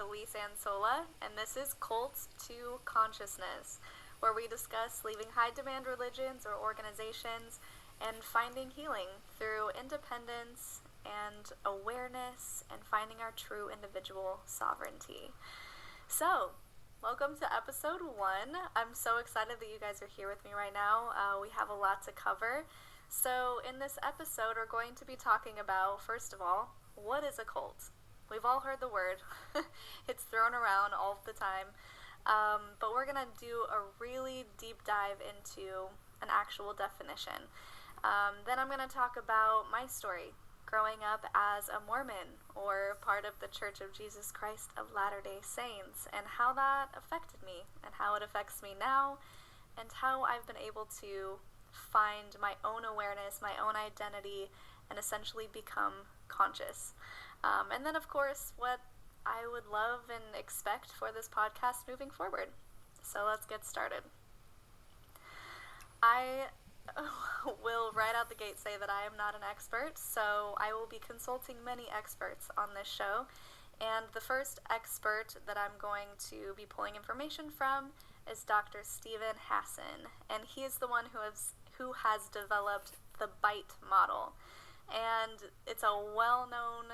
Luis Ansola, and this is Cults to Consciousness, where we discuss leaving high-demand religions or organizations and finding healing through independence and awareness and finding our true individual sovereignty. So, welcome to episode 1. I'm so excited that you guys are here with me right now. We have a lot to cover. So, in this episode, we're going to be talking about, first of all, what is a cult? We've all heard the word. It's thrown around all the time. But we're going to do a really deep dive into an actual definition. Then I'm going to talk about my story, growing up as a Mormon or part of the Church of Jesus Christ of Latter-day Saints, and how that affected me and how it affects me now, and how I've been able to find my own awareness, my own identity, and essentially become conscious. And then, of course, what I would love and expect for this podcast moving forward. So let's get started. I will right out the gate say that I am not an expert, so I will be consulting many experts on this show. And the first expert that I'm going to be pulling information from is Dr. Stephen Hassan, and he is the one who has developed the BITE model. And it's a well-known,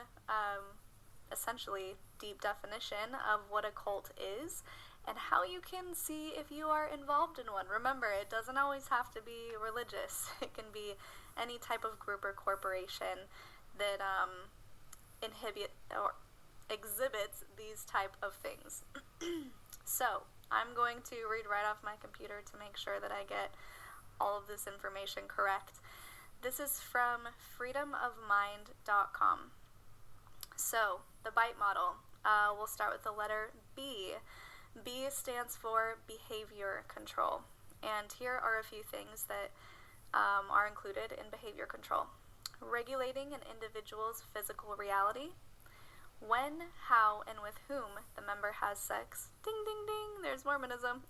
essentially deep definition of what a cult is and how you can see if you are involved in one. Remember, it doesn't always have to be religious. It can be any type of group or corporation that inhibit or exhibits these type of things. So, I'm going to read right off my computer to make sure that I get all of this information correct. This is from freedomofmind.com. So, the BITE model. We'll start with the letter B. B stands for behavior control. And here are a few things that are included in behavior control. Regulating an individual's physical reality. When, how, and with whom the member has sex. Ding, ding, ding. There's Mormonism.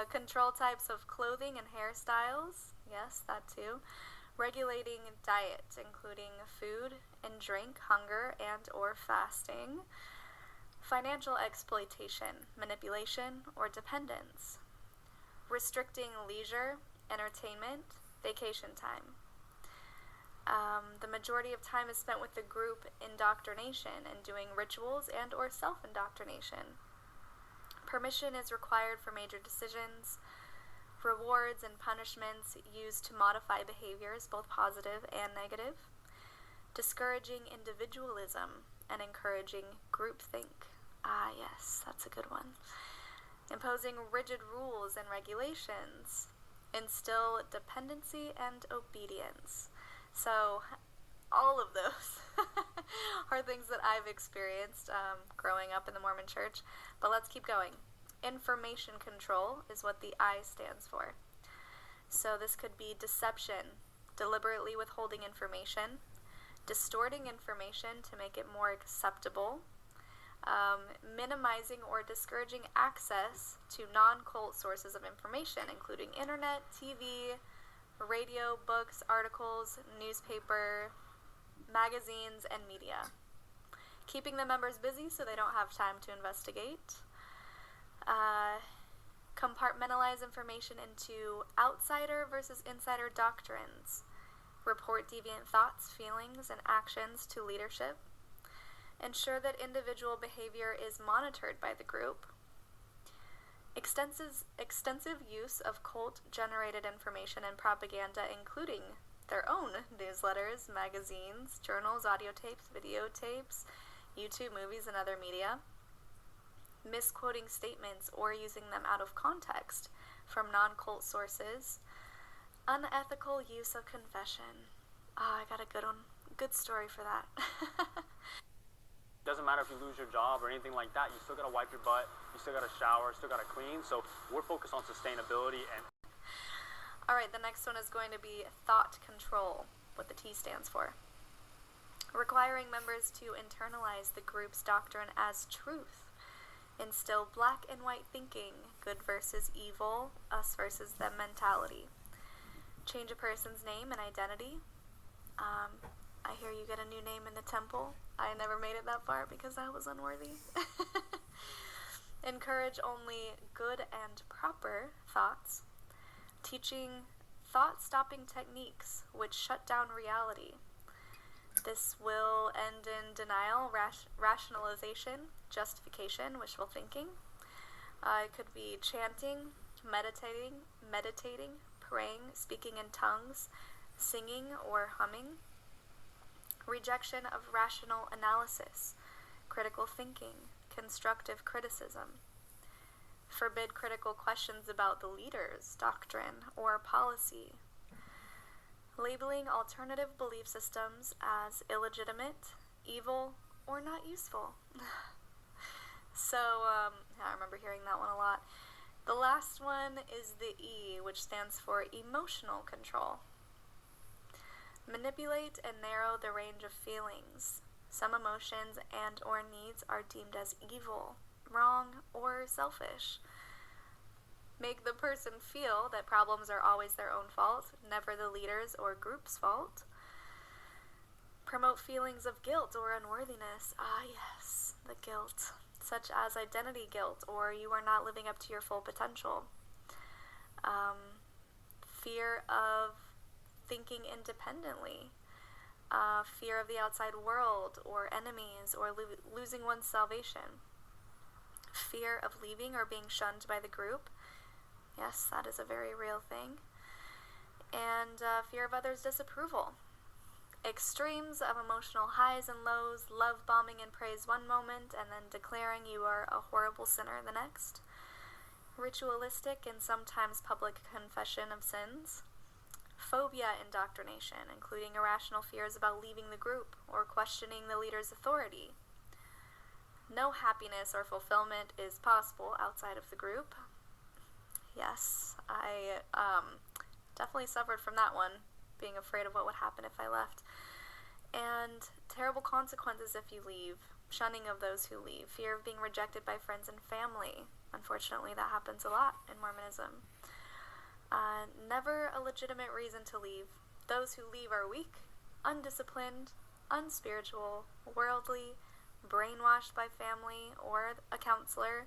Control types of clothing and hairstyles. Yes, that too. Regulating diet, including food and drink, hunger and or fasting. Financial exploitation, manipulation, or dependence. Restricting leisure, entertainment, vacation time. The majority of time is spent with the group indoctrination and doing rituals and or self-indoctrination. Permission is required for major decisions. Rewards and punishments used to modify behaviors, both positive and negative. Discouraging individualism and encouraging groupthink. Ah, yes, that's a good one. Imposing rigid rules and regulations. Instill dependency and obedience. So, all of those are things that I've experienced growing up in the Mormon church. But let's keep going. Information control is what the I stands for. So this could be deception, deliberately withholding information, distorting information to make it more acceptable, minimizing or discouraging access to non-cult sources of information, including internet, TV, radio, books, articles, newspaper, magazines, and media. Keeping the members busy so they don't have time to investigate. Compartmentalize information into outsider versus insider doctrines. Report deviant thoughts, feelings, and actions to leadership. Ensure that individual behavior is monitored by the group. Extensive use of cult-generated information and propaganda, including their own newsletters, magazines, journals, audio tapes, videotapes, YouTube, movies, and other media. Misquoting statements or using them out of context from non-cult sources. Unethical use of confession. I got a good story for that. Doesn't matter if you lose your job or anything like that, you still gotta wipe your butt, you still gotta shower, still gotta clean, so we're focused on sustainability. And alright, the next one is going to be thought control, what the T stands for. Requiring members to internalize the group's doctrine as truth. Instill black and white thinking, good versus evil, us versus them mentality. Change a person's name and identity. I hear you get a new name in the temple. I never made it that far because I was unworthy. Encourage only good and proper thoughts. Teaching thought-stopping techniques which shut down reality. This will end in denial, rationalization, justification, wishful thinking. It could be chanting, meditating, praying, speaking in tongues, singing or humming. Rejection of rational analysis, critical thinking, constructive criticism. Forbid critical questions about the leaders, doctrine, or policy. Labeling alternative belief systems as illegitimate, evil, or not useful. So, I remember hearing that one a lot. The last one is the E, which stands for emotional control. Manipulate and narrow the range of feelings. Some emotions and or needs are deemed as evil, wrong, or selfish. Make the person feel that problems are always their own fault, never the leader's or group's fault. Promote feelings of guilt or unworthiness. Ah, yes, the guilt, such as identity guilt or you are not living up to your full potential. Fear of thinking independently. Fear of the outside world or enemies or losing one's salvation. Fear of leaving or being shunned by the group. Yes, that is a very real thing. And fear of others' disapproval. Extremes of emotional highs and lows, love bombing and praise one moment, and then declaring you are a horrible sinner the next. Ritualistic and sometimes public confession of sins. Phobia indoctrination, including irrational fears about leaving the group or questioning the leader's authority. No happiness or fulfillment is possible outside of the group. Yes, I definitely suffered from that one, being afraid of what would happen if I left. And terrible consequences if you leave, shunning of those who leave, fear of being rejected by friends and family. Unfortunately, that happens a lot in Mormonism. Never a legitimate reason to leave. Those who leave are weak, undisciplined, unspiritual, worldly, brainwashed by family or a counselor,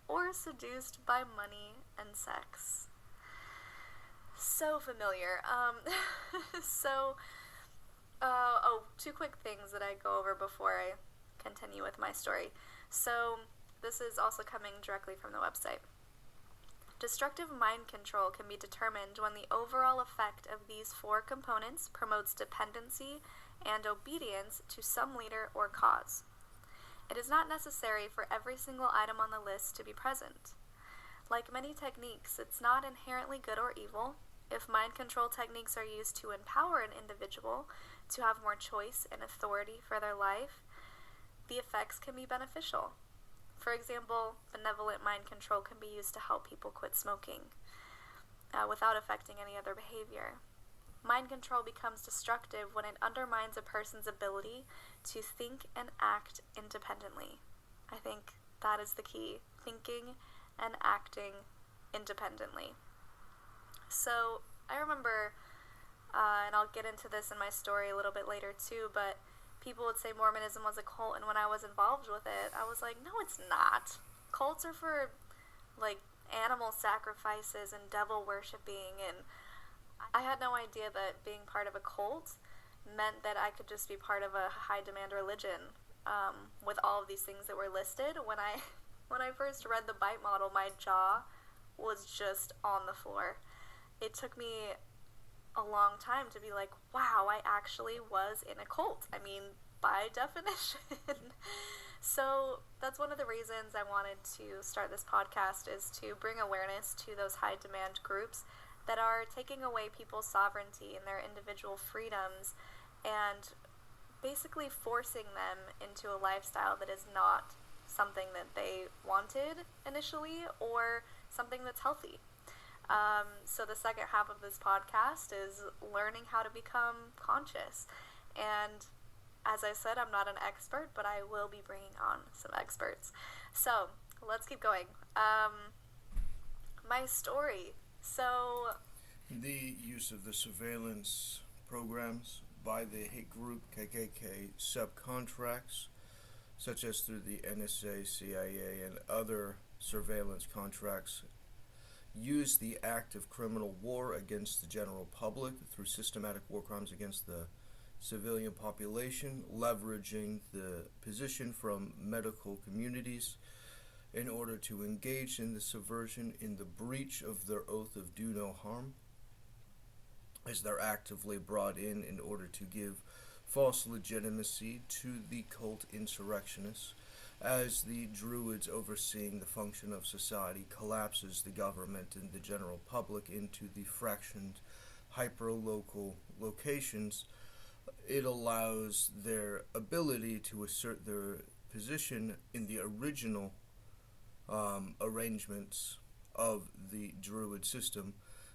or seduced by money and sex. So familiar. Two quick things that I go over before I continue with my story. So, this is also coming directly from the website. Destructive mind control can be determined when the overall effect of these four components promotes dependency and obedience to some leader or cause. It is not necessary for every single item on the list to be present. Like many techniques, it's not inherently good or evil. If mind control techniques are used to empower an individual to have more choice and authority for their life, the effects can be beneficial. For example, benevolent mind control can be used to help people quit smoking without affecting any other behavior. Mind control becomes destructive when it undermines a person's ability to think and act independently. I think that is the key, thinking and acting independently. So, I remember, and I'll get into this in my story a little bit later too, but people would say Mormonism was a cult, and when I was involved with it, I was like, no, it's not. Cults are for, like, animal sacrifices and devil worshipping, and I had no idea that being part of a cult meant that I could just be part of a high-demand religion with all of these things that were listed. When I first read the bite model, my jaw was just on the floor. It took me a long time to be like, wow, I actually was in a cult. I mean, by definition. So that's one of the reasons I wanted to start this podcast, is to bring awareness to those high-demand groups that are taking away people's sovereignty and their individual freedoms and basically forcing them into a lifestyle that is not something that they wanted initially or something that's healthy. So the second half of this podcast is learning how to become conscious. And as I said, I'm not an expert, but I will be bringing on some experts. So let's keep going. My story. So the use of the surveillance programs by the hate group KKK subcontracts, such as through the NSA, CIA, and other surveillance contracts, use the act of criminal war against the general public through systematic war crimes against the civilian population, leveraging the position from medical communities in order to engage in the subversion in the breach of their oath of do no harm, as they're actively brought in order to give false legitimacy to the cult insurrectionists, as the Druids overseeing the function of society collapses the government and the general public into the fractioned hyper-local locations. It allows their ability to assert their position in the original arrangements of the Druid system,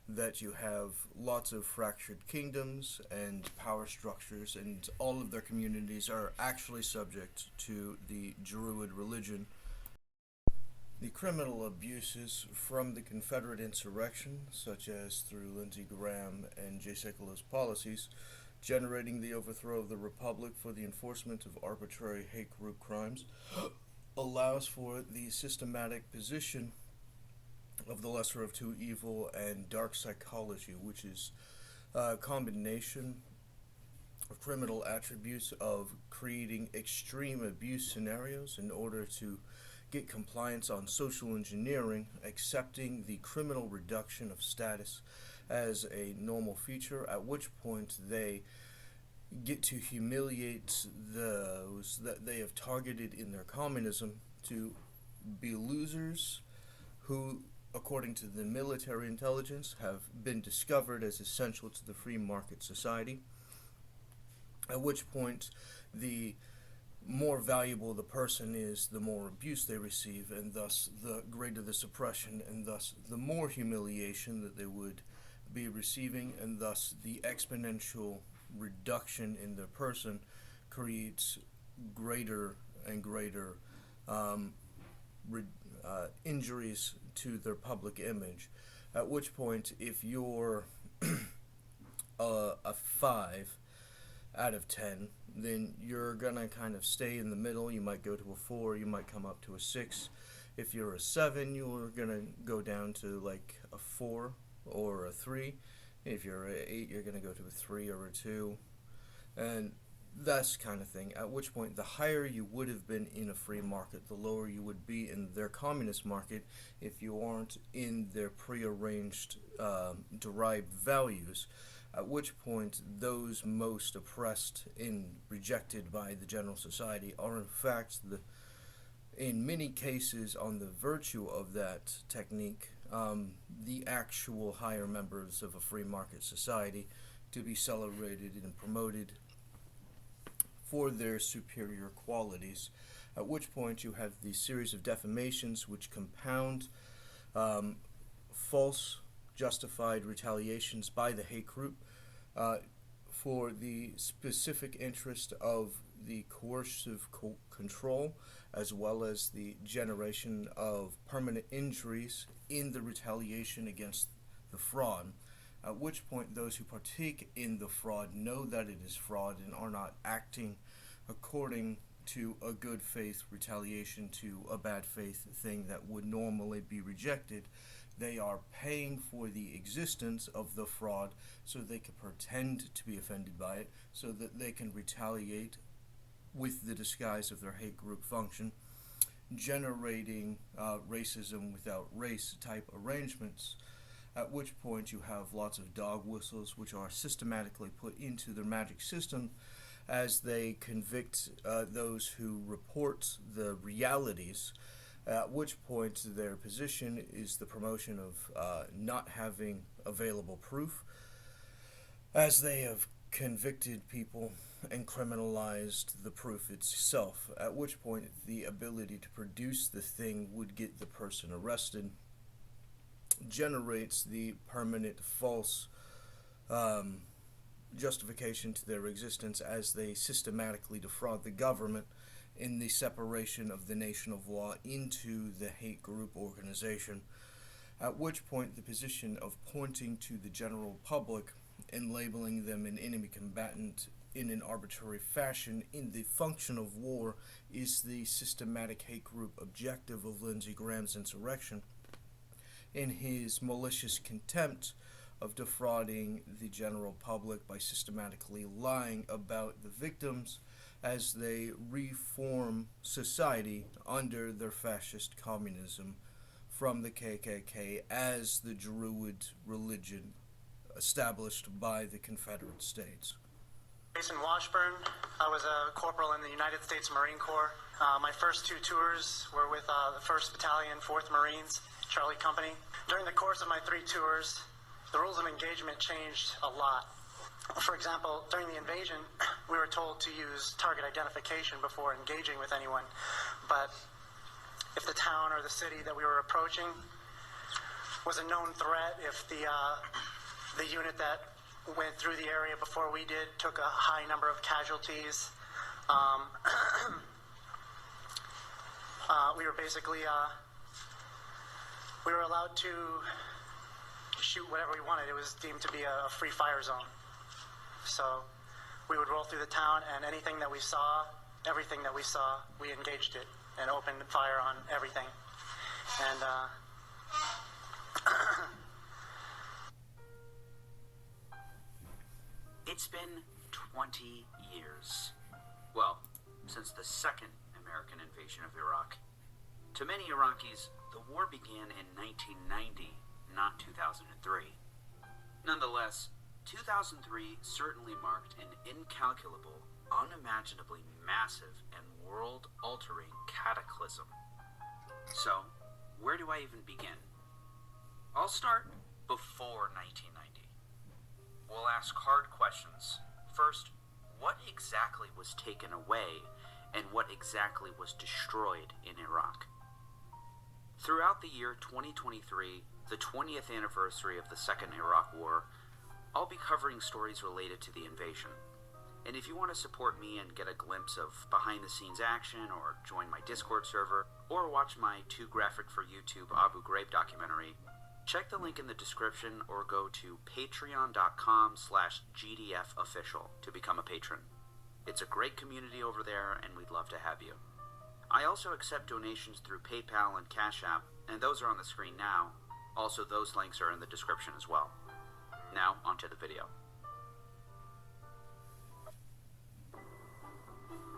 that you have lots of fractured kingdoms and power structures, and all of their communities are actually subject to the Druid religion. The criminal abuses from the Confederate insurrection, such as through Lindsey Graham and J. Sekulows policies, generating the overthrow of the Republic for the enforcement of arbitrary hate group crimes, allows for the systematic position of the lesser of two evil and dark psychology, which is a combination of criminal attributes of creating extreme abuse scenarios in order to get compliance on social engineering, accepting the criminal reduction of status as a normal feature, at which point they get to humiliate those that they have targeted in their communism to be losers who, according to the military intelligence, have been discovered as essential to the free market society, at which point the more valuable the person is, the more abuse they receive, and thus the greater the suppression, and thus the more humiliation that they would be receiving, and thus the exponential reduction in their person creates greater and greater injuries to their public image. At which point, if you're a 5 out of 10, then you're gonna kind of stay in the middle. You might go to a 4, you might come up to a 6. If you're a 7, you're gonna go down to like a 4 or a 3. If you're a 8, you're gonna go to a 3 or a 2, and that's kind of thing. At which point, the higher you would have been in a free market, the lower you would be in their communist market if you aren't in their prearranged derived values. At which point, those most oppressed and rejected by the general society are in fact in many cases, on the virtue of that technique, the actual higher members of a free market society, to be celebrated and promoted for their superior qualities. At which point you have the series of defamations which compound false justified retaliations by the hate group for the specific interest of the coercive control, as well as the generation of permanent injuries in the retaliation against the fraud. At which point those who partake in the fraud know that it is fraud and are not acting according to a good faith retaliation to a bad faith thing that would normally be rejected. They are paying for the existence of the fraud so they can pretend to be offended by it, so that they can retaliate with the disguise of their hate group function, generating racism without race type arrangements. At which point you have lots of dog whistles which are systematically put into their magic system as they convict those who report the realities, at which point their position is the promotion of not having available proof, as they have convicted people and criminalized the proof itself, at which point the ability to produce the thing would get the person arrested, generates the permanent false justification to their existence as they systematically defraud the government in the separation of the nation of law into the hate group organization, at which point the position of pointing to the general public and labeling them an enemy combatant in an arbitrary fashion in the function of war is the systematic hate group objective of Lindsey Graham's insurrection, in his malicious contempt of defrauding the general public by systematically lying about the victims as they reform society under their fascist communism from the KKK as the Druid religion established by the Confederate States. Jason Washburn. I was a corporal in the United States Marine Corps. My first 2 tours were with the 1st Battalion, 4th Marines, Charlie Company. During the course of my 3 tours, the rules of engagement changed a lot. For example, during the invasion, we were told to use target identification before engaging with anyone. But if the town or the city that we were approaching was a known threat, if the unit that went through the area before we did took a high number of casualties, we were basically we were allowed to shoot whatever we wanted. It was deemed to be a free fire zone. So we would roll through the town, and anything that we saw, everything that we saw, we engaged it and opened fire on everything. And it's been 20 years. Well, since the second American invasion of Iraq. To many Iraqis, the war began in 1990, not 2003. Nonetheless, 2003 certainly marked an incalculable, unimaginably massive, and world-altering cataclysm. So, where do I even begin? I'll start before 1990. We'll ask hard questions. First, what exactly was taken away, and what exactly was destroyed in Iraq? Throughout the year 2023, the 20th anniversary of the Second Iraq War, I'll be covering stories related to the invasion. And if you want to support me and get a glimpse of behind-the-scenes action, or join my Discord server, or watch my too graphic for YouTube Abu Ghraib documentary, check the link in the description or go to patreon.com/GDFofficial to become a patron. It's a great community over there, and we'd love to have you. I also accept donations through PayPal and Cash App, and those are on the screen now. Also, those links are in the description as well. Now, onto the video.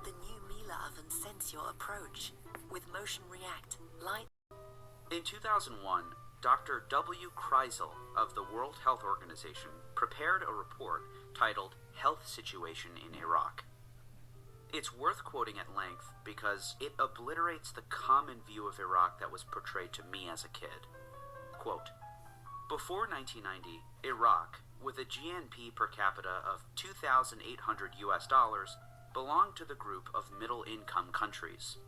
The new Miele oven sense your approach with Motion React Light. In 2001, Dr. W. Kreisel of the World Health Organization prepared a report titled Health Situation in Iraq. It's worth quoting at length because it obliterates the common view of Iraq that was portrayed to me as a kid. Quote, before 1990, Iraq, with a GNP per capita of $2,800 belonged to the group of middle-income countries.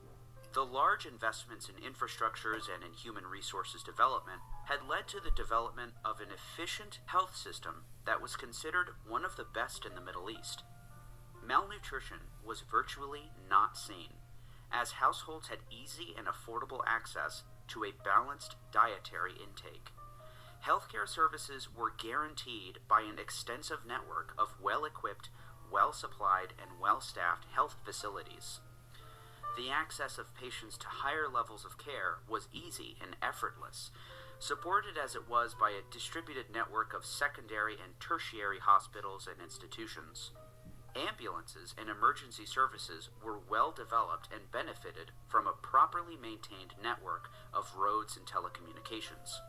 The large investments in infrastructures and in human resources development had led to the development of an efficient health system that was considered one of the best in the Middle East. Malnutrition was virtually not seen, as households had easy and affordable access to a balanced dietary intake. Healthcare services were guaranteed by an extensive network of well-equipped, well-supplied, and well-staffed health facilities. The access of patients to higher levels of care was easy and effortless, supported as it was by a distributed network of secondary and tertiary hospitals and institutions. Ambulances and emergency services were well developed and benefited from a properly maintained network of roads and telecommunications.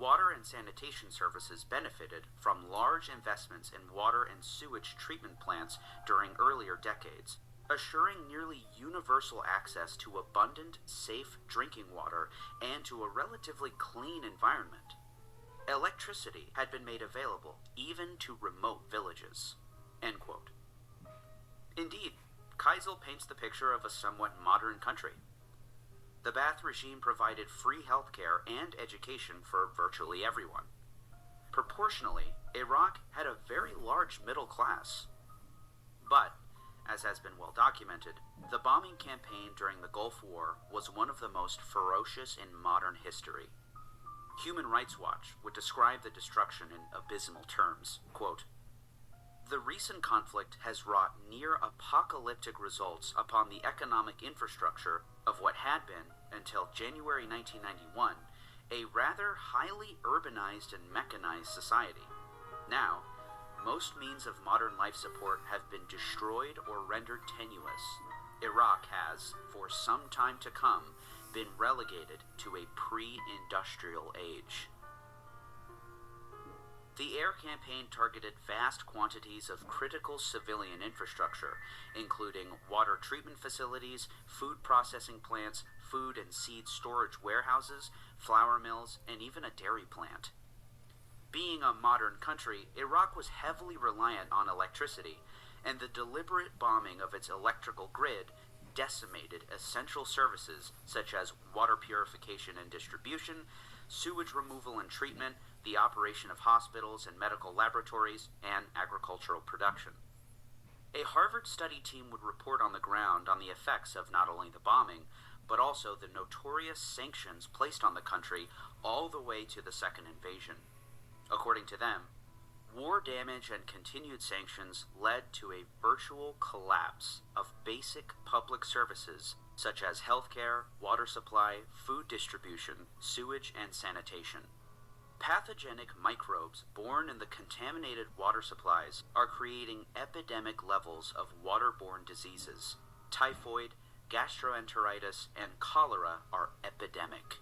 Water and sanitation services benefited from large investments in water and sewage treatment plants during earlier decades, assuring nearly universal access to abundant, safe drinking water and to a relatively clean environment. Electricity had been made available even to remote villages. End quote. Indeed, Kreisel paints the picture of a somewhat modern country. The Ba'ath regime provided free healthcare and education for virtually everyone. Proportionally, Iraq had a very large middle class. But, as has been well documented, the bombing campaign during the Gulf War was one of the most ferocious in modern history. Human Rights Watch would describe the destruction in abysmal terms. Quote, The recent conflict has wrought near-apocalyptic results upon the economic infrastructure of what had been, until January 1991, a rather highly urbanized and mechanized society. Now, most means of modern life support have been destroyed or rendered tenuous. Iraq has, for some time to come, been relegated to a pre-industrial age. The air campaign targeted vast quantities of critical civilian infrastructure, including water treatment facilities, food processing plants, food and seed storage warehouses, flour mills, and even a dairy plant. Being a modern country, Iraq was heavily reliant on electricity, and the deliberate bombing of its electrical grid decimated essential services such as water purification and distribution, sewage removal and treatment, the operation of hospitals and medical laboratories, and agricultural production. A Harvard study team would report on the ground on the effects of not only the bombing, but also the notorious sanctions placed on the country all the way to the second invasion. According to them, war damage and continued sanctions led to a virtual collapse of basic public services such as healthcare, water supply, food distribution, sewage, and sanitation. Pathogenic microbes born in the contaminated water supplies are creating epidemic levels of waterborne diseases. Typhoid, gastroenteritis, and cholera are epidemic.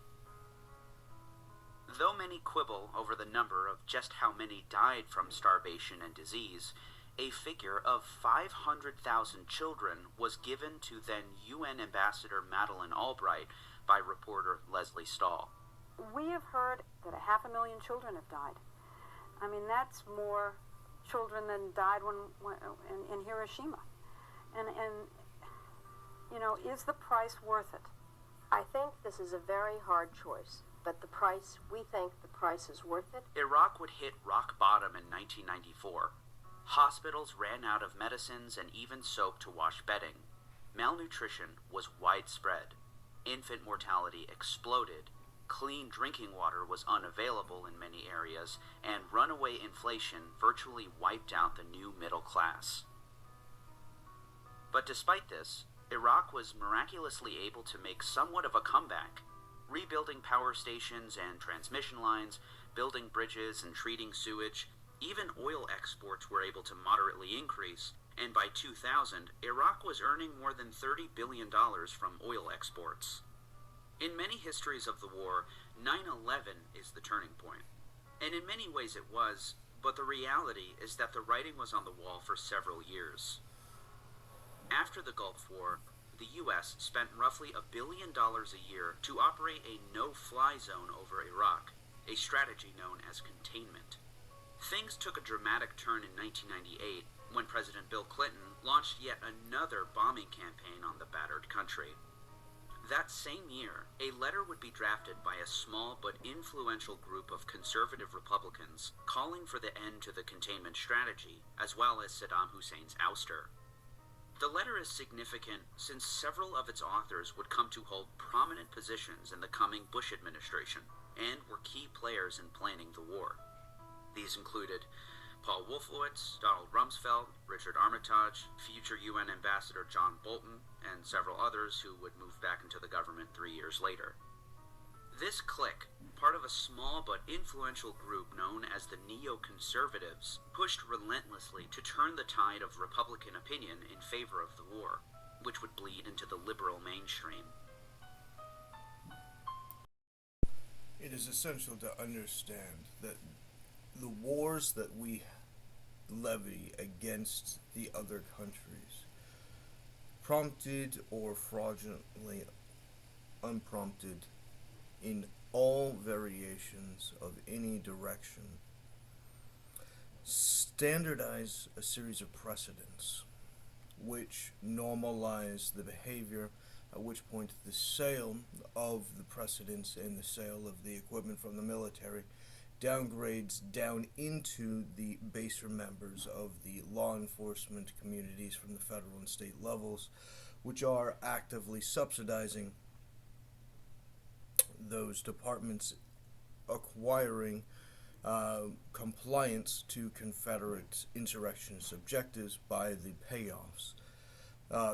Though many quibble over the number of just how many died from starvation and disease, a figure of 500,000 children was given to then UN Ambassador Madeleine Albright by reporter Leslie Stahl. We have heard that 500,000 children have died. I mean, that's more children than died in Hiroshima. And you know, is the price worth it? I think this is a very hard choice, but we think the price is worth it. Iraq would hit rock bottom in 1994. Hospitals ran out of medicines and even soap to wash bedding. Malnutrition was widespread. Infant mortality exploded. Clean drinking water was unavailable in many areas, and runaway inflation virtually wiped out the new middle class. But despite this, Iraq was miraculously able to make somewhat of a comeback, rebuilding power stations and transmission lines, building bridges and treating sewage. Even oil exports were able to moderately increase, and by 2000, Iraq was earning more than $30 billion from oil exports. In many histories of the war, 9/11 is the turning point. And in many ways it was, but the reality is that the writing was on the wall for several years. After the Gulf War, the U.S. spent roughly $1 billion a year to operate a no-fly zone over Iraq, a strategy known as containment. Things took a dramatic turn in 1998 when President Bill Clinton launched yet another bombing campaign on the battered country. That same year, a letter would be drafted by a small but influential group of conservative Republicans calling for the end to the containment strategy, as well as Saddam Hussein's ouster. The letter is significant since several of its authors would come to hold prominent positions in the coming Bush administration and were key players in planning the war. These included Paul Wolfowitz, Donald Rumsfeld, Richard Armitage, future UN Ambassador John Bolton, and several others who would move back into the government 3 years later. This clique, part of a small but influential group known as the Neoconservatives, pushed relentlessly to turn the tide of Republican opinion in favor of the war, which would bleed into the liberal mainstream. It is essential to understand that the wars that we levy against the other countries, prompted or fraudulently unprompted, in all variations of any direction, standardize a series of precedents which normalize the behavior, at which point the sale of the precedents and the sale of the equipment from the military downgrades down into the baser members of the law enforcement communities from the federal and state levels, which are actively subsidizing those departments, acquiring compliance to Confederate insurrectionist objectives by the payoffs,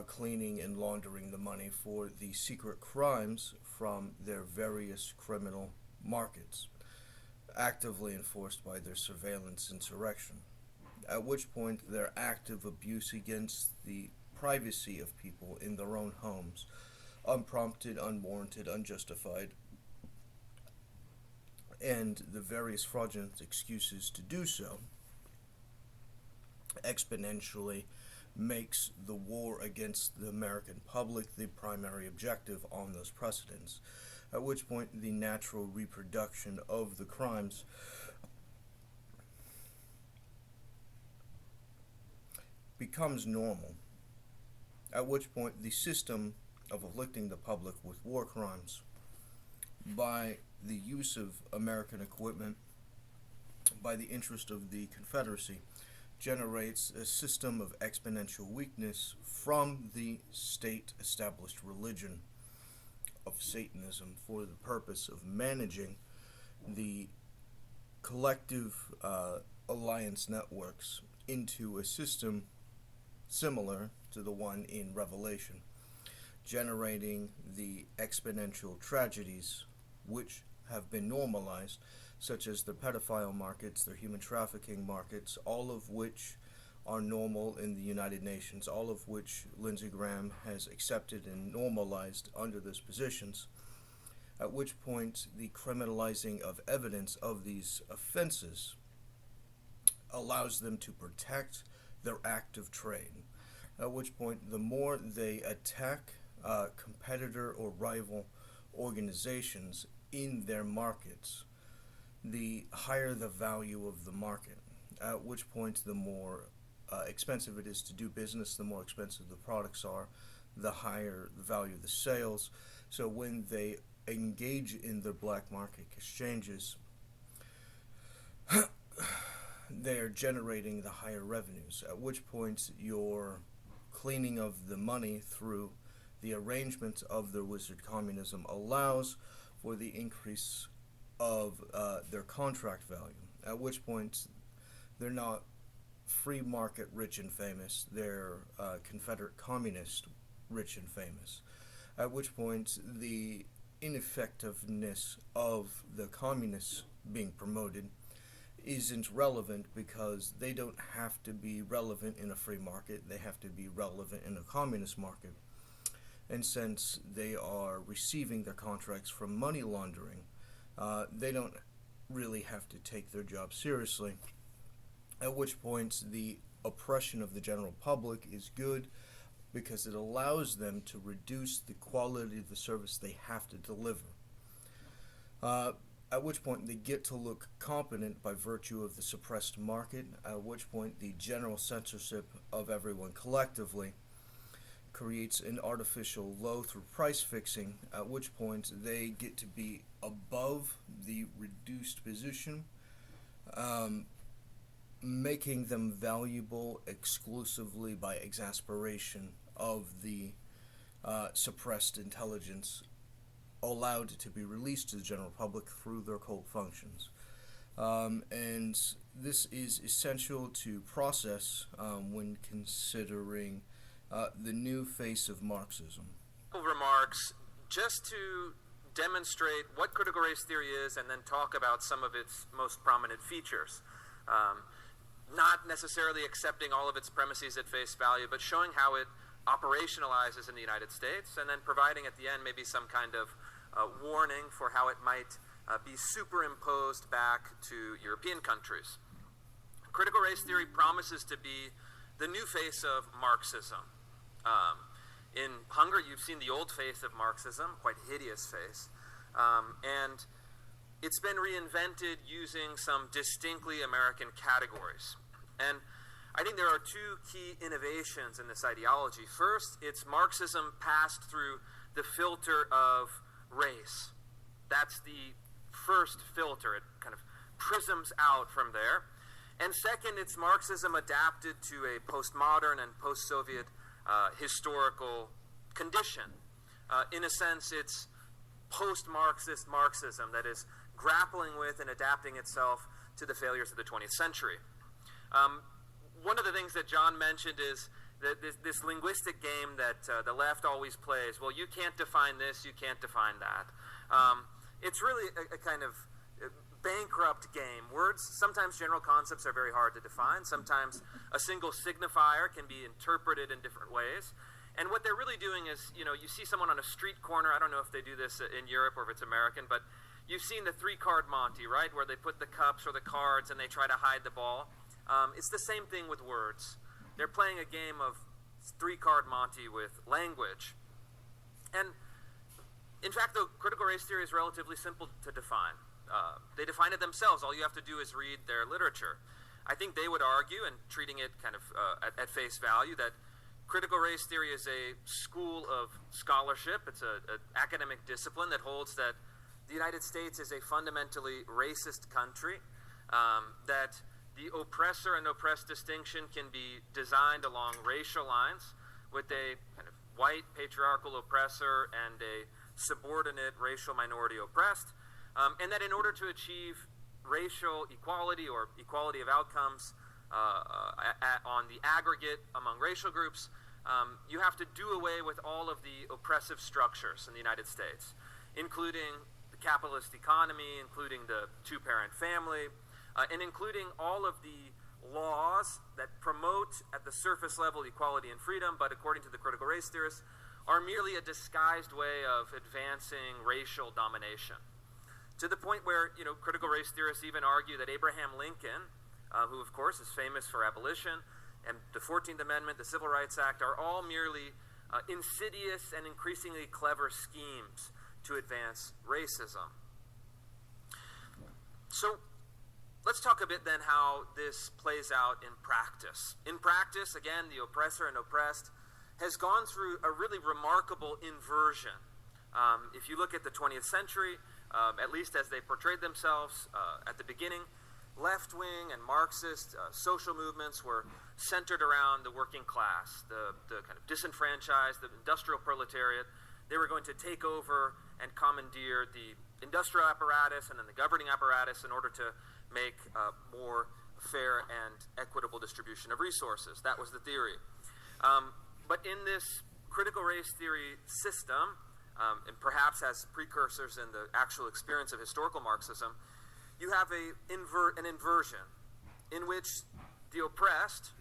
cleaning and laundering the money for the secret crimes from their various criminal markets, actively enforced by their surveillance insurrection, at which point their active abuse against the privacy of people in their own homes, unprompted, unwarranted, unjustified, and the various fraudulent excuses to do so, exponentially makes the war against the American public the primary objective on those precedents, at which point the natural reproduction of the crimes becomes normal, at which point the system of afflicting the public with war crimes by the use of American equipment, by the interest of the Confederacy, generates a system of exponential weakness from the state-established religion of Satanism for the purpose of managing the collective alliance networks into a system similar to the one in Revelation, generating the exponential tragedies which have been normalized, such as the pedophile markets, their human trafficking markets, all of which are normal in the United Nations, all of which Lindsey Graham has accepted and normalized under those positions, at which point the criminalizing of evidence of these offenses allows them to protect their active trade, at which point the more they attack competitor or rival organizations in their markets, the higher the value of the market, at which point the more expensive it is to do business, the more expensive the products are, the higher the value of the sales. So when they engage in the black market exchanges, they are generating the higher revenues, at which point your cleaning of the money through the arrangement of the wizard communism allows for the increase of their contract value, at which point they're not free market rich and famous, they're Confederate communist rich and famous, at which point the ineffectiveness of the communists being promoted isn't relevant, because they don't have to be relevant in a free market, they have to be relevant in a communist market. And since they are receiving their contracts from money laundering, they don't really have to take their job seriously, at which point the oppression of the general public is good, because it allows them to reduce the quality of the service they have to deliver. At which point they get to look competent by virtue of the suppressed market, at which point the general censorship of everyone collectively creates an artificial low through price fixing, at which point they get to be above the reduced position, making them valuable exclusively by exasperation of the suppressed intelligence allowed to be released to the general public through their cult functions. And this is essential to process when considering the new face of Marxism. Remarks just to demonstrate what critical race theory is, and then talk about some of its most prominent features. Not necessarily accepting all of its premises at face value, but showing how it operationalizes in the United States, and then providing at the end maybe some kind of warning for how it might be superimposed back to European countries. Critical race theory promises to be the new face of Marxism. In Hungary, you've seen the old face of Marxism, quite hideous face, and it's been reinvented using some distinctly American categories. And I think there are two key innovations in this ideology. First, it's Marxism passed through the filter of race. That's the first filter. It kind of prisms out from there. And second, it's Marxism adapted to a postmodern and post-Soviet historical condition. In a sense, it's post-Marxist Marxism that is grappling with and adapting itself to the failures of the 20th century. One of the things that John mentioned is that this linguistic game that the left always plays. Well, you can't define this, you can't define that. It's really a kind of bankrupt game. Words, sometimes general concepts are very hard to define. Sometimes a single signifier can be interpreted in different ways. And what they're really doing is, you see someone on a street corner. I don't know if they do this in Europe or if it's American, but you've seen the 3-card Monty, right? Where they put the cups or the cards and they try to hide the ball. It's the same thing with words. They're playing a game of 3-card Monty with language. And in fact, the critical race theory is relatively simple to define. They define it themselves. All you have to do is read their literature. I think they would argue, and treating it kind of at face value, that critical race theory is a school of scholarship. It's an academic discipline that holds that the United States is a fundamentally racist country, that the oppressor and oppressed distinction can be designed along racial lines with a kind of white patriarchal oppressor and a subordinate racial minority oppressed, and that in order to achieve racial equality or equality of outcomes on the aggregate among racial groups, you have to do away with all of the oppressive structures in the United States, including the capitalist economy, including the 2-parent family, and including all of the laws that promote at the surface level equality and freedom, but according to the critical race theorists, are merely a disguised way of advancing racial domination. To the point where, critical race theorists even argue that Abraham Lincoln, who of course is famous for abolition, and the 14th Amendment, the Civil Rights Act, are all merely insidious and increasingly clever schemes to advance racism. So let's talk a bit then how this plays out in practice. In practice, again, the oppressor and oppressed has gone through a really remarkable inversion. If you look at the 20th century, at least as they portrayed themselves at the beginning, left-wing and Marxist social movements were centered around the working class, the kind of disenfranchised, the industrial proletariat. They were going to take over and commandeer the industrial apparatus and then the governing apparatus in order to make more fair and equitable distribution of resources. That was the theory. But in this critical race theory system, and perhaps as precursors in the actual experience of historical Marxism, you have an inversion in which the oppressed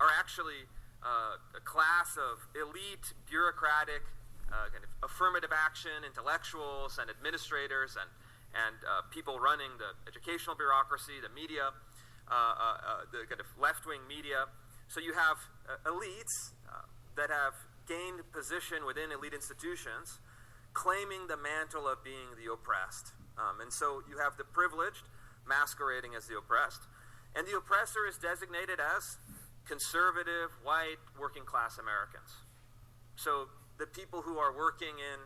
are actually a class of elite, bureaucratic, kind of affirmative action intellectuals and administrators and people running the educational bureaucracy, the media, the kind of left-wing media. So you have elites that have gained position within elite institutions claiming the mantle of being the oppressed. And so you have the privileged masquerading as the oppressed. And the oppressor is designated as conservative, white, working-class Americans. So the people who are working in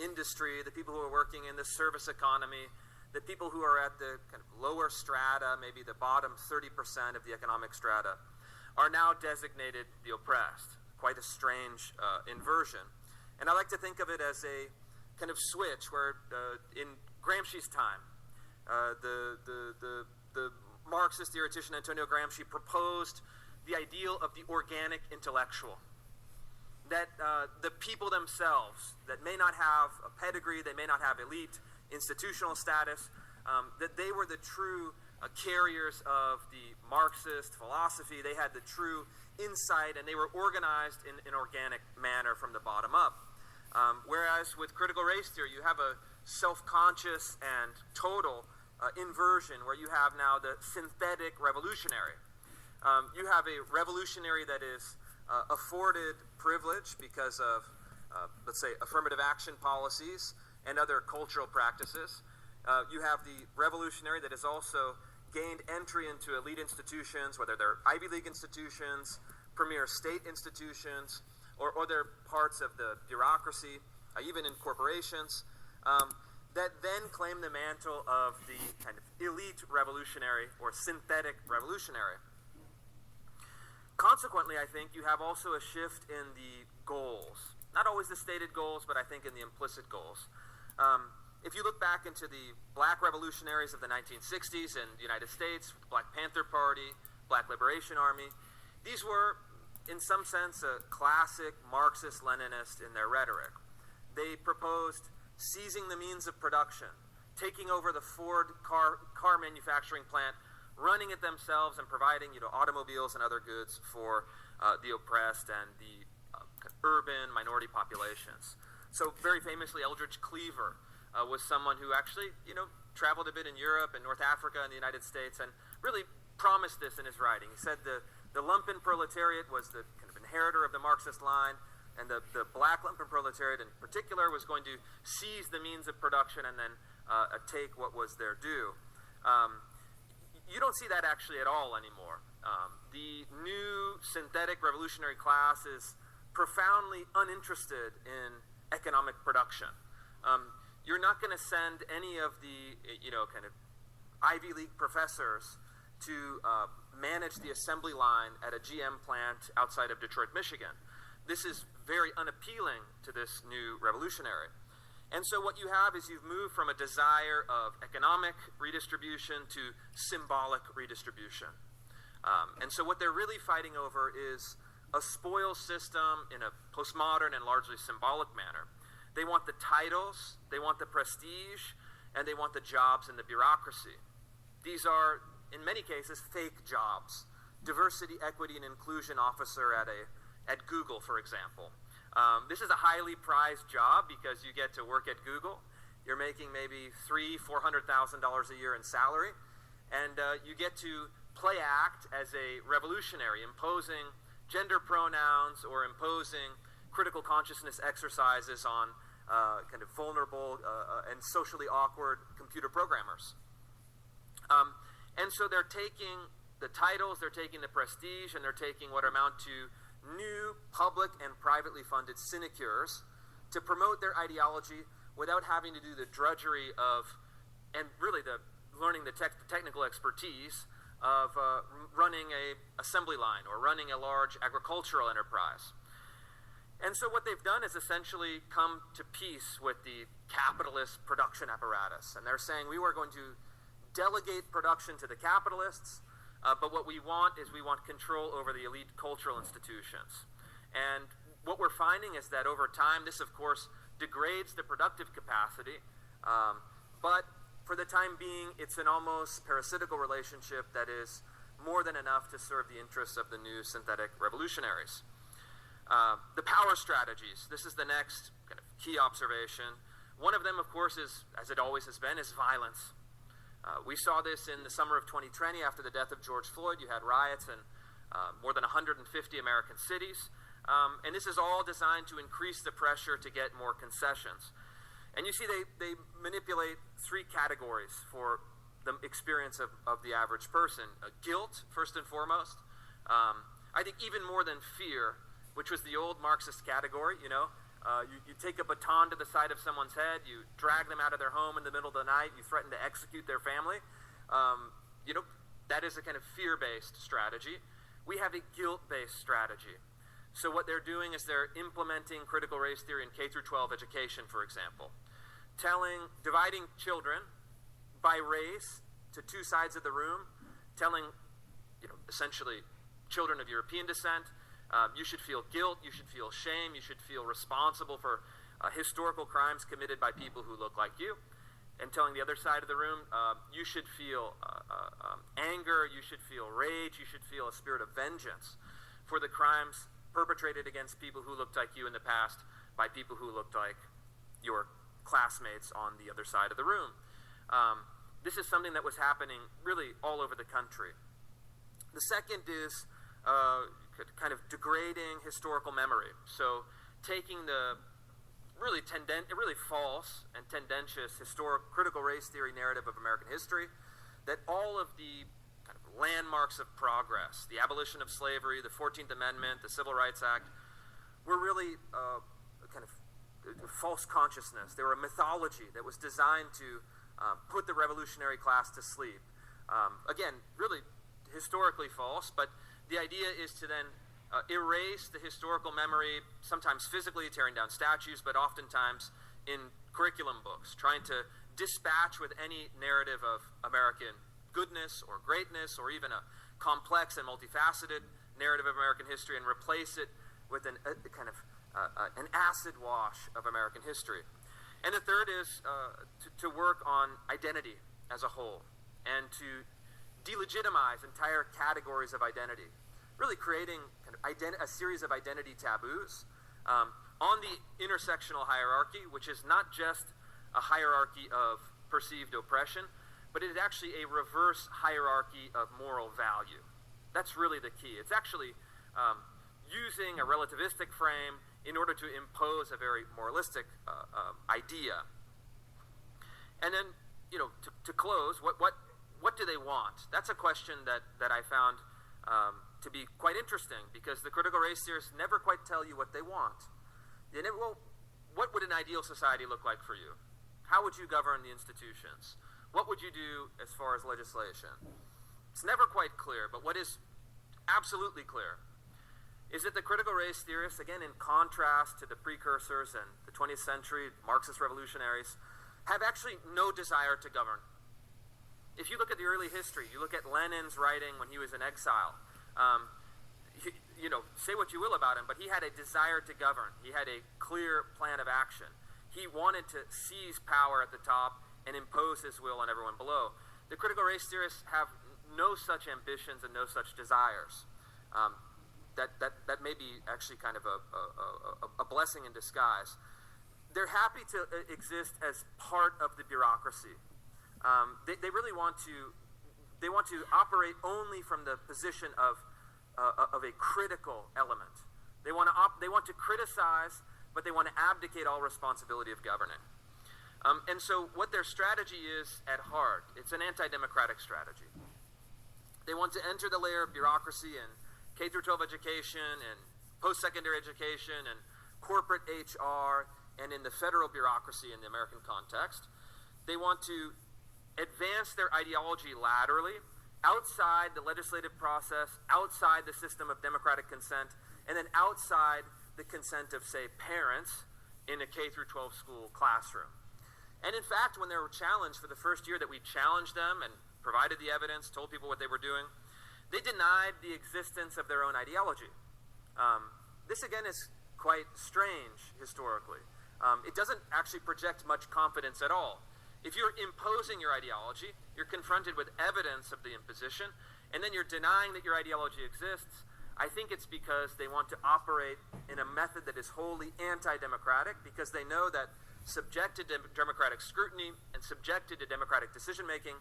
industry, the people who are working in the service economy, the people who are at the kind of lower strata, maybe the bottom 30% of the economic strata, are now designated the oppressed. Quite a strange inversion. And I like to think of it as a kind of switch where in Gramsci's time, the Marxist theoretician Antonio Gramsci proposed the ideal of the organic intellectual. That the people themselves, that may not have a pedigree, they may not have elite institutional status, that they were the true carriers of the Marxist philosophy. They had the true insight, and they were organized in an organic manner from the bottom up. Whereas with critical race theory, you have a self-conscious and total inversion where you have now the synthetic revolutionary. You have a revolutionary that is afforded privilege because of, let's say, affirmative action policies and other cultural practices. You have the revolutionary that has also gained entry into elite institutions, whether they're Ivy League institutions, premier state institutions, or other parts of the bureaucracy, even in corporations, that then claim the mantle of the kind of elite revolutionary or synthetic revolutionary. Consequently, I think you have also a shift in the goals. Not always the stated goals, but I think in the implicit goals. If you look back into the black revolutionaries of the 1960s in the United States, Black Panther Party, Black Liberation Army, these were, in some sense, a classic Marxist-Leninist in their rhetoric. They proposed seizing the means of production, taking over the Ford car manufacturing plant, running it themselves, and providing automobiles and other goods for the oppressed and the urban minority populations. So very famously, Eldridge Cleaver was someone who actually, traveled a bit in Europe and North Africa and the United States and really promised this in his writing. He said the lumpen proletariat was the kind of inheritor of the Marxist line, and the black lumpen proletariat in particular was going to seize the means of production and then take what was their due. You don't see that actually at all anymore. The new synthetic revolutionary class is profoundly uninterested in economic production. You're not going to send any of the, kind of Ivy League professors to manage the assembly line at a GM plant outside of Detroit, Michigan. This is very unappealing to this new revolutionary. And so what you have is you've moved from a desire of economic redistribution to symbolic redistribution. And so what they're really fighting over is a spoils system in a postmodern and largely symbolic manner. They want the titles, they want the prestige, and they want the jobs and the bureaucracy. These are, in many cases, fake jobs. Diversity, equity, and inclusion officer at Google, for example. This is a highly prized job because you get to work at Google. You're making maybe $300,000-$400,000 a year in salary, and you get to play act as a revolutionary, imposing gender pronouns or imposing critical consciousness exercises on kind of vulnerable and socially awkward computer programmers. And so they're taking the titles, they're taking the prestige, and they're taking what amount to new public and privately funded sinecures to promote their ideology without having to do the drudgery of, and really learning the technical expertise of running a assembly line or running a large agricultural enterprise. And so what they've done is essentially come to peace with the capitalist production apparatus. And they're saying we were going to delegate production to the capitalists, but what we want is we want control over the elite cultural institutions. And what we're finding is that over time, this of course degrades the productive capacity, but for the time being, it's an almost parasitical relationship that is more than enough to serve the interests of the new synthetic revolutionaries. The power strategies, this is the next kind of key observation. One of them, of course, is, as it always has been, is violence. We saw this in the summer of 2020 after the death of George Floyd. You had riots in more than 150 American cities. And this is all designed to increase the pressure to get more concessions. And you see they manipulate three categories for the experience of the average person. Guilt, first and foremost. I think even more than fear, which was the old Marxist category, you take a baton to the side of someone's head, you drag them out of their home in the middle of the night, you threaten to execute their family. That is a kind of fear-based strategy. We have a guilt-based strategy. So what they're doing is they're implementing critical race theory in K through 12 education, for example. Dividing children by race to two sides of the room, telling, essentially children of European descent, you should feel guilt, you should feel shame, you should feel responsible for historical crimes committed by people who look like you. And telling the other side of the room, you should feel anger, you should feel rage, you should feel a spirit of vengeance for the crimes perpetrated against people who looked like you in the past by people who looked like your classmates on the other side of the room. This is something that was happening really all over the country. The second is kind of degrading historical memory. So taking the really false and tendentious critical race theory narrative of American history, that all of the kind of landmarks of progress, the abolition of slavery, the 14th Amendment, the Civil Rights Act, were really kind of false consciousness. They were a mythology that was designed to put the revolutionary class to sleep. Again, really historically false, but the idea is to then erase the historical memory, sometimes physically tearing down statues, but oftentimes in curriculum books, trying to dispatch with any narrative of American goodness or greatness or even a complex and multifaceted narrative of American history and replace it with an acid wash of American history. And the third is to work on identity as a whole and to delegitimize entire categories of identity, really creating a series of identity taboos on the intersectional hierarchy, which is not just a hierarchy of perceived oppression, but it is actually a reverse hierarchy of moral value. That's really the key. It's actually using a relativistic frame in order to impose a very moralistic idea. And then, to close, what do they want? That's a question that I found to be quite interesting, because the critical race theorists never quite tell you what they want. What would an ideal society look like for you? How would you govern the institutions? What would you do as far as legislation? It's never quite clear, but what is absolutely clear is that the critical race theorists, again in contrast to the precursors and the 20th century Marxist revolutionaries, have actually no desire to govern. If you look at the early history, you look at Lenin's writing when he was in exile, say what you will about him, but he had a desire to govern. He had a clear plan of action. He wanted to seize power at the top and impose his will on everyone below. The critical race theorists have no such ambitions and no such desires. That may be actually kind of a blessing in disguise. They're happy to exist as part of the bureaucracy. They really want to operate only from the position of a critical element. They want to criticize, but they want to abdicate all responsibility of governing. And so what their strategy is at heart, it's an anti-democratic strategy. They want to enter the layer of bureaucracy in K through 12 education and post-secondary education and corporate HR and in the federal bureaucracy in the American context. They want to advance their ideology laterally, outside the legislative process, outside the system of democratic consent, and then outside the consent of, say, parents in a K through 12 school classroom. And in fact, when they were challenged for the first year that we challenged them and provided the evidence, told people what they were doing, they denied the existence of their own ideology. This, again, is quite strange historically. It doesn't actually project much confidence at all. If you're imposing your ideology, you're confronted with evidence of the imposition, and then you're denying that your ideology exists. I think it's because they want to operate in a method that is wholly anti-democratic, because they know that subjected to democratic scrutiny and subjected to democratic decision-making,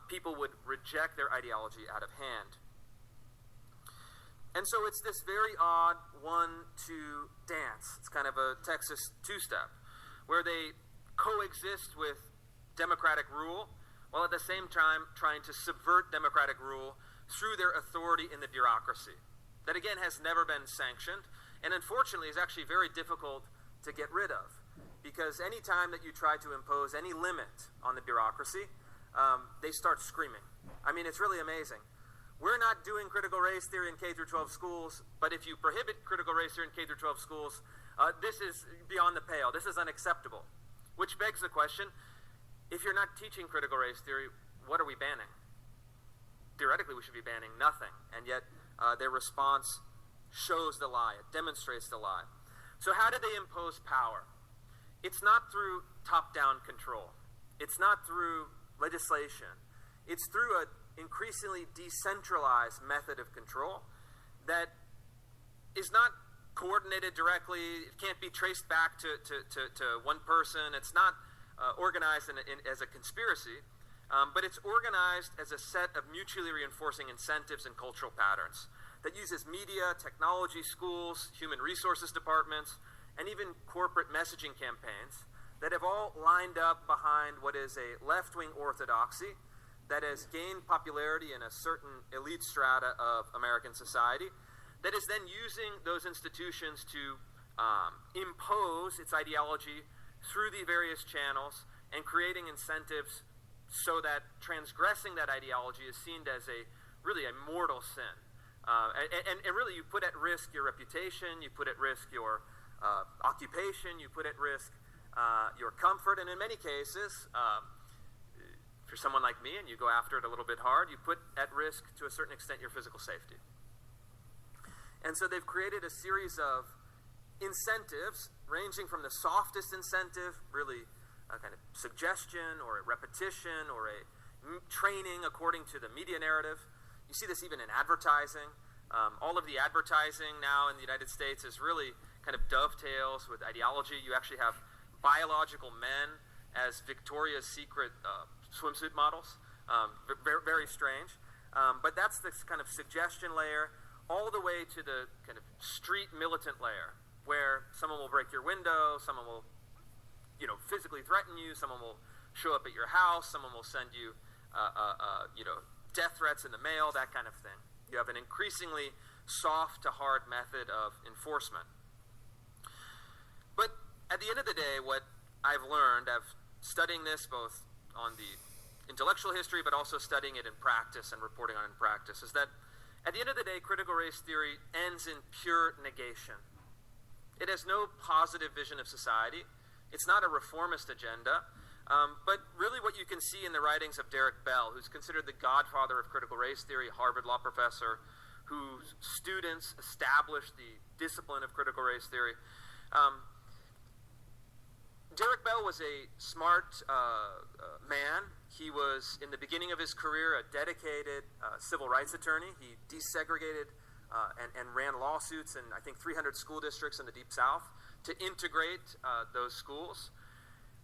people would reject their ideology out of hand. And so it's this very odd 1-2 dance. It's kind of a Texas two-step, where they coexist with democratic rule, while at the same time trying to subvert democratic rule through their authority in the bureaucracy. That, again, has never been sanctioned, and unfortunately is actually very difficult to get rid of. Because any time that you try to impose any limit on the bureaucracy, they start screaming. I mean, it's really amazing. We're not doing critical race theory in K through 12 schools, but if you prohibit critical race theory in K through 12 schools, this is beyond the pale. This is unacceptable. Which begs the question, if you're not teaching critical race theory, what are we banning? Theoretically, we should be banning nothing, and yet their response shows the lie. It demonstrates the lie. So how do they impose power? It's not through top-down control. It's not through legislation. It's through an increasingly decentralized method of control that is not coordinated directly. It can't be traced back to one person. It's not organized as a conspiracy, but it's organized as a set of mutually reinforcing incentives and cultural patterns that uses media, technology, schools, human resources departments, and even corporate messaging campaigns that have all lined up behind what is a left-wing orthodoxy that has gained popularity in a certain elite strata of American society, that is then using those institutions to impose its ideology through the various channels and creating incentives so that transgressing that ideology is seen as really a mortal sin. And really you put at risk your reputation, you put at risk your occupation, you put at risk your comfort, and in many cases, if you're someone like me and you go after it a little bit hard, you put at risk, to a certain extent, your physical safety. And so they've created a series of incentives, ranging from the softest incentive, really a kind of suggestion or a repetition or a training according to the media narrative. You see this even in advertising. All of the advertising now in the United States is really kind of dovetails with ideology. You actually have biological men as Victoria's Secret swimsuit models. Very, very strange. But that's this kind of suggestion layer, all the way to the kind of street militant layer, where someone will break your window, someone will, physically threaten you, someone will show up at your house, someone will send you, death threats in the mail, that kind of thing. You have an increasingly soft to hard method of enforcement. But at the end of the day, what I've learned, studying this both on the intellectual history, but also studying it in practice and reporting on it in practice, is that at the end of the day, critical race theory ends in pure negation. It has no positive vision of society. It's not a reformist agenda. But really what you can see in the writings of Derek Bell, who's considered the godfather of critical race theory, Harvard law professor, whose students established the discipline of critical race theory. Derek Bell was a smart man. He was, in the beginning of his career, a dedicated civil rights attorney. He desegregated and ran lawsuits in, I think, 300 school districts in the Deep South to integrate those schools.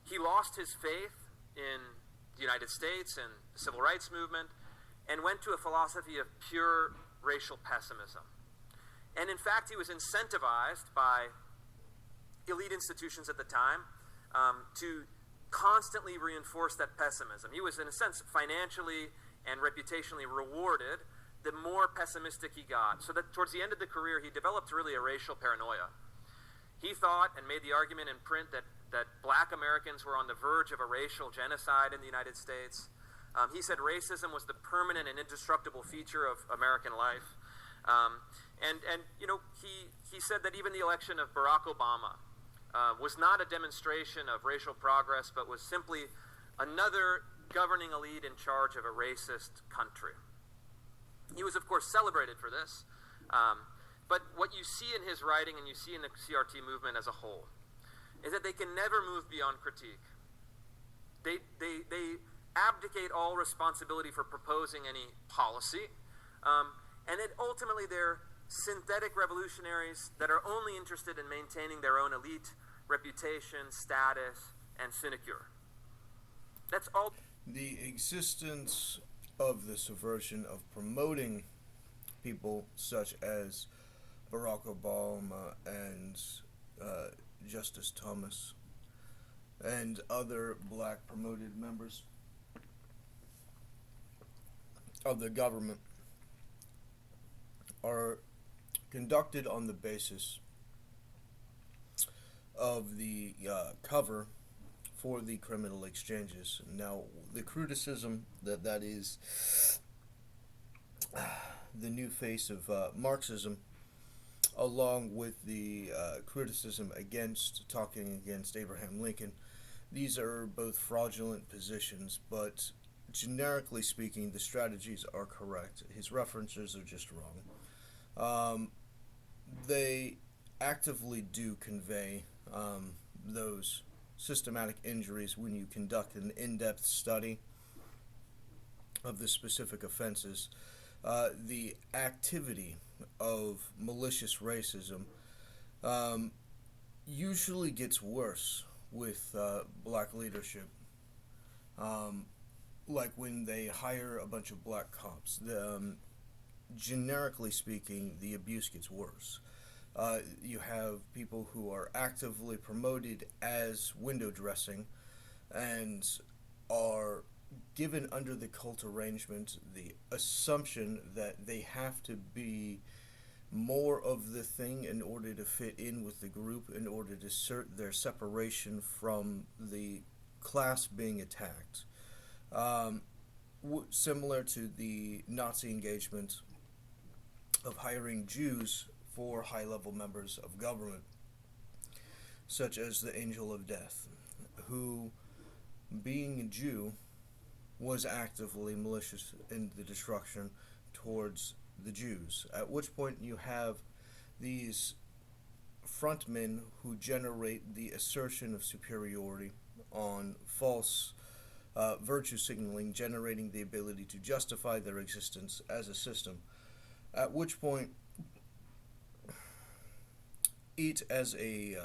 He lost his faith in the United States and the civil rights movement and went to a philosophy of pure racial pessimism. And in fact, he was incentivized by elite institutions at the time to constantly reinforce that pessimism. He was, in a sense, financially and reputationally rewarded the more pessimistic he got. So that towards the end of the career, he developed really a racial paranoia. He thought and made the argument in print that black Americans were on the verge of a racial genocide in the United States. He said racism was the permanent and indestructible feature of American life. He said that even the election of Barack Obama was not a demonstration of racial progress, but was simply another governing elite in charge of a racist country. He was, of course, celebrated for this. But what you see in his writing and you see in the CRT movement as a whole is that they can never move beyond critique. They abdicate all responsibility for proposing any policy, and that ultimately they're synthetic revolutionaries that are only interested in maintaining their own elite reputation, status, and sinecure. That's all. The existence of the subversion of promoting people such as Barack Obama and Justice Thomas and other black promoted members of the government are conducted on the basis of the cover for the criminal exchanges. Now, the criticism that is the new face of Marxism, along with the criticism talking against Abraham Lincoln, these are both fraudulent positions, but generically speaking, the strategies are correct. His references are just wrong. They actively do convey those systematic injuries when you conduct an in-depth study of the specific offenses. The activity of malicious racism usually gets worse with black leadership. Like when they hire a bunch of black cops. Generically speaking, the abuse gets worse. You have people who are actively promoted as window dressing and are given under the cult arrangement the assumption that they have to be more of the thing in order to fit in with the group, in order to assert their separation from the class being attacked. Similar to the Nazi engagement of hiring Jews for high-level members of government, such as the Angel of Death. who, being a Jew, was actively malicious in the destruction towards the Jews. At which point you have these frontmen who generate the assertion of superiority on false virtue signaling, generating the ability to justify their existence as a system. At which point, it as a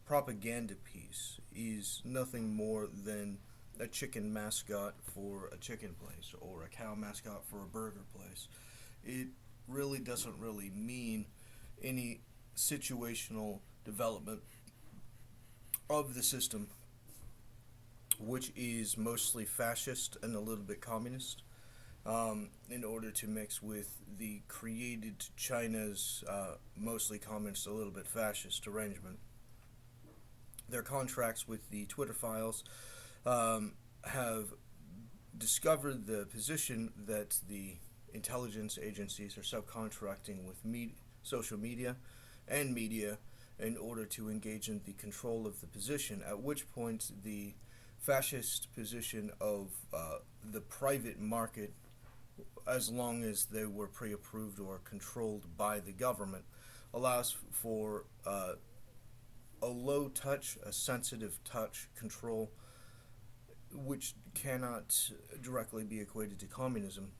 propaganda piece is nothing more than a chicken mascot for a chicken place or a cow mascot for a burger place. It really doesn't really mean any situational development of the system, which is mostly fascist and a little bit communist, in order to mix with the created China's mostly communist, a little bit fascist arrangement. Their contracts with the Twitter files have discovered the position that the intelligence agencies are subcontracting with social media and media in order to engage in the control of the position, at which point the fascist position of the private market, as long as they were pre-approved or controlled by the government, allows for a low touch, a sensitive touch control, which cannot directly be equated to communism,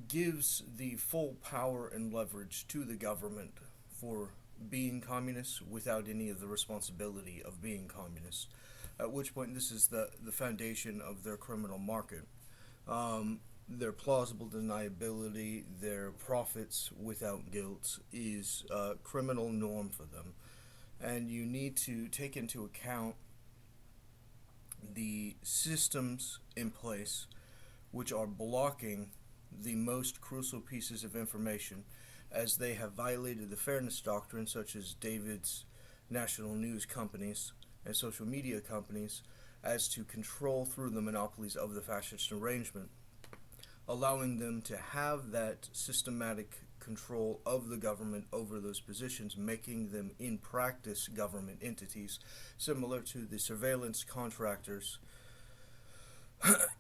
gives the full power and leverage to the government for being communist without any of the responsibility of being communist. At which point, this is the foundation of their criminal market. Their plausible deniability, their profits without guilt is a criminal norm for them. And you need to take into account the systems in place which are blocking the most crucial pieces of information, as they have violated the fairness doctrine, such as David's national news companies and social media companies, as to control through the monopolies of the fascist arrangement, allowing them to have that systematic control of the government over those positions, making them in practice government entities, similar to the surveillance contractors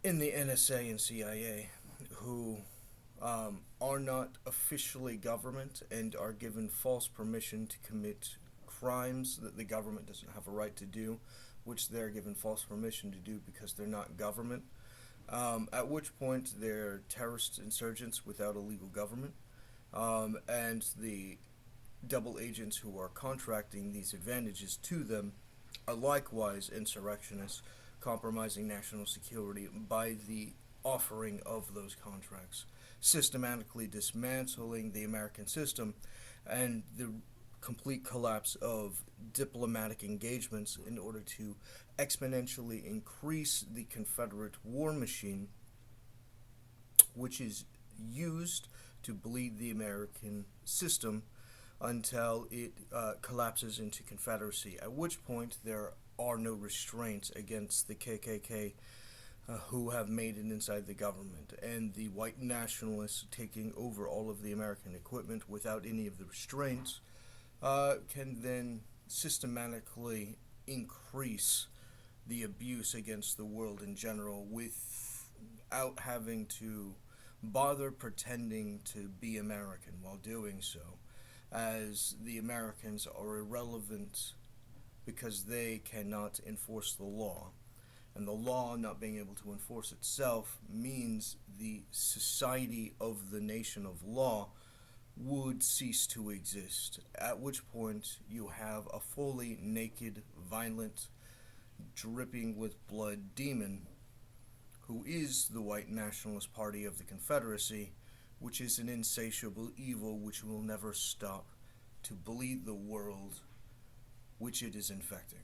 in the NSA and CIA, who are not officially government and are given false permission to commit crimes that the government doesn't have a right to do, which they're given false permission to do because they're not government, at which point they're terrorist insurgents without a legal government, and the double agents who are contracting these advantages to them are likewise insurrectionists, compromising national security by the offering of those contracts, systematically dismantling the American system and the complete collapse of diplomatic engagements in order to exponentially increase the Confederate war machine, which is used to bleed the American system until it collapses into Confederacy, at which point there are no restraints against the KKK who have made it inside the government, and the white nationalists taking over all of the American equipment without any of the restraints can then systematically increase the abuse against the world in general without having to bother pretending to be American while doing so, as the Americans are irrelevant because they cannot enforce the law. And the law not being able to enforce itself means the society of the nation of law would cease to exist, at which point you have a fully naked, violent, dripping with blood demon who is the white nationalist party of the Confederacy, which is an insatiable evil which will never stop to bleed the world which it is infecting.